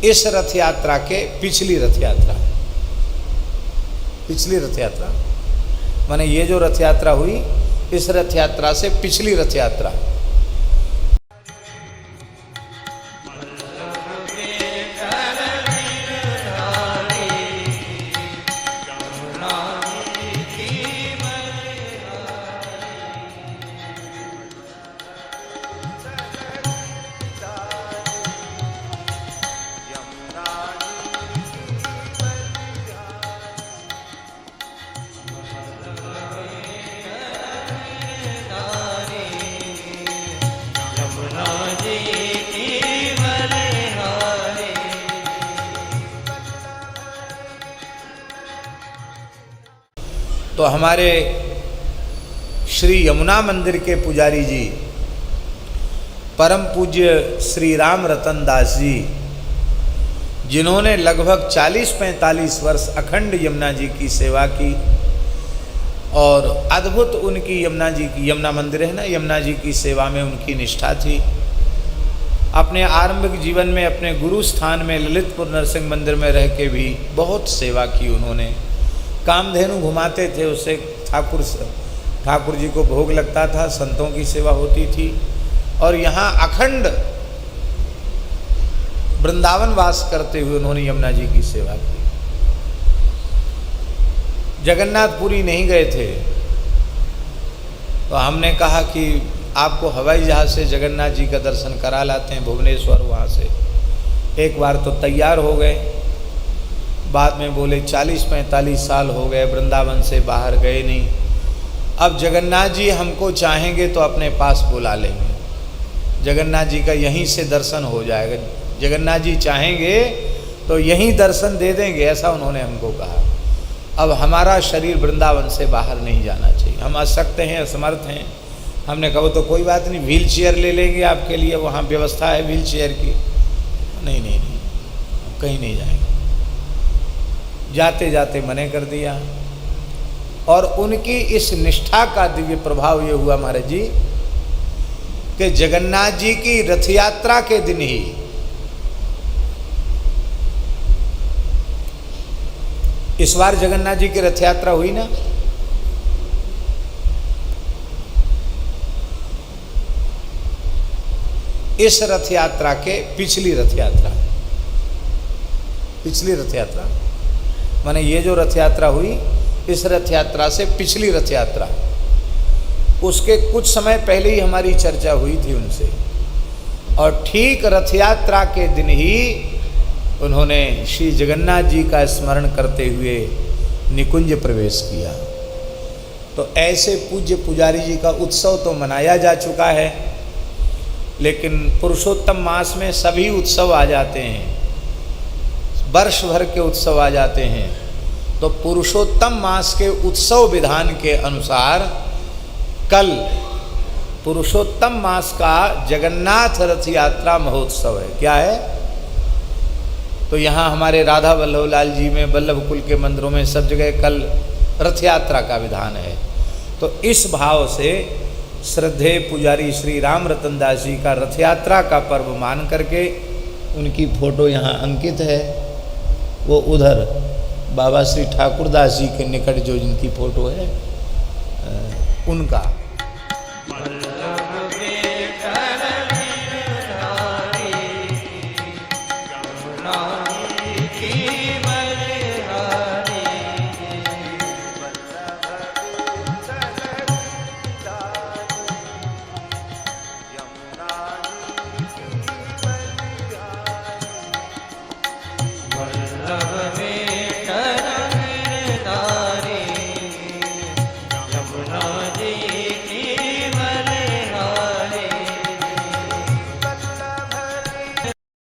इस रथ यात्रा के पिछली रथ यात्रा माने ये जो रथ यात्रा हुई, इस रथ यात्रा से पिछली रथ यात्रा। तो हमारे श्री यमुना मंदिर के पुजारी जी परम पूज्य श्री राम रतन दास जी, जिन्होंने लगभग 40-45 वर्ष अखंड यमुना जी की सेवा की और अद्भुत उनकी यमुना मंदिर है ना, यमुना जी की सेवा में उनकी निष्ठा थी। अपने आरंभिक जीवन में अपने गुरु स्थान में ललितपुर नरसिंह मंदिर में रह के भी बहुत सेवा की उन्होंने। कामधेनु घुमाते थे, उससे ठाकुर जी को भोग लगता था, संतों की सेवा होती थी। और यहाँ अखंड वृंदावन वास करते हुए उन्होंने यमुना जी की सेवा की। जगन्नाथपुरी नहीं गए थे, तो हमने कहा कि आपको हवाई जहाज़ से जगन्नाथ जी का दर्शन करा लाते हैं भुवनेश्वर। वहाँ से एक बार तो तैयार हो गए, बाद में बोले 40-45 साल हो गए वृंदावन से बाहर गए नहीं, अब जगन्नाथ जी हमको चाहेंगे तो अपने पास बुला लेंगे, जगन्नाथ जी का यहीं से दर्शन हो जाएगा, जगन्नाथ जी चाहेंगे तो यहीं दर्शन दे देंगे, ऐसा उन्होंने हमको कहा। अब हमारा शरीर वृंदावन से बाहर नहीं जाना चाहिए, हम अशक्त हैं, असमर्थ हैं। हमने कहा तो कोई बात नहीं, व्हील चेयर ले लेंगे आपके लिए, वहाँ व्यवस्था है व्हील चेयर की। नहीं, कहीं नहीं जाएंगे। जाते जाते मने कर दिया। और उनकी इस निष्ठा का दिव्य प्रभाव ये हुआ महाराज जी कि जगन्नाथ जी की रथ यात्रा के दिन ही इस बार जगन्नाथ जी की रथ यात्रा हुई ना, इस रथ यात्रा के पिछली रथ यात्रा माने ये जो रथ यात्रा हुई, इस रथ यात्रा से पिछली रथ यात्रा, उसके कुछ समय पहले ही हमारी चर्चा हुई थी उनसे। और ठीक रथ यात्रा के दिन ही उन्होंने श्री जगन्नाथ जी का स्मरण करते हुए निकुंज प्रवेश किया। तो ऐसे पूज्य पुजारी जी का उत्सव तो मनाया जा चुका है, लेकिन पुरुषोत्तम मास में सभी उत्सव आ जाते हैं, वर्ष भर के उत्सव आ जाते हैं। तो पुरुषोत्तम मास के उत्सव विधान के अनुसार कल पुरुषोत्तम मास का जगन्नाथ रथ यात्रा महोत्सव है। क्या है? तो यहाँ हमारे राधा वल्लभ लाल जी में, वल्लभ कुल के मंदिरों में, सब जगह कल रथ यात्रा का विधान है। तो इस भाव से श्रद्धेय पुजारी श्री राम रतन दास जी का रथ यात्रा का पर्व मान करके उनकी फोटो यहाँ अंकित है। वो उधर बाबा श्री ठाकुर दास जी के निकट जो जिनकी फोटो है उनका